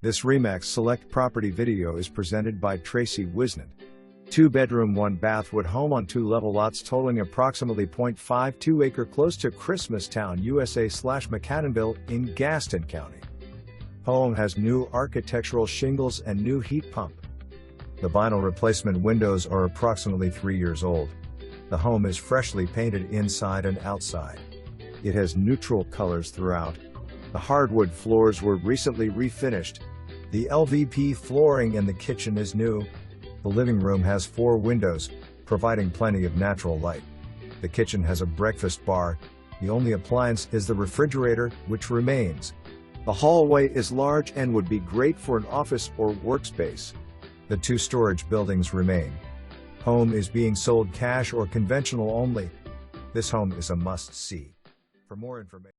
This RE/MAX Select Property video is presented by Tracy Wisnant. 2-bedroom 1-bath wood home on 2-level lots totaling approximately 0.52 acre close to Christmastown, USA/McAdenville in Gaston County. Home has new architectural shingles and new heat pump. The vinyl replacement windows are approximately 3 years old. The home is freshly painted inside and outside. It has neutral colors throughout. The hardwood floors were recently refinished. The LVP flooring in the kitchen is new. The living room has 4 windows, providing plenty of natural light. The kitchen has a breakfast bar. The only appliance is the refrigerator, which remains. The hallway is large and would be great for an office or workspace. The 2 storage buildings remain. Home is being sold cash or conventional only. This home is a must-see. For more information,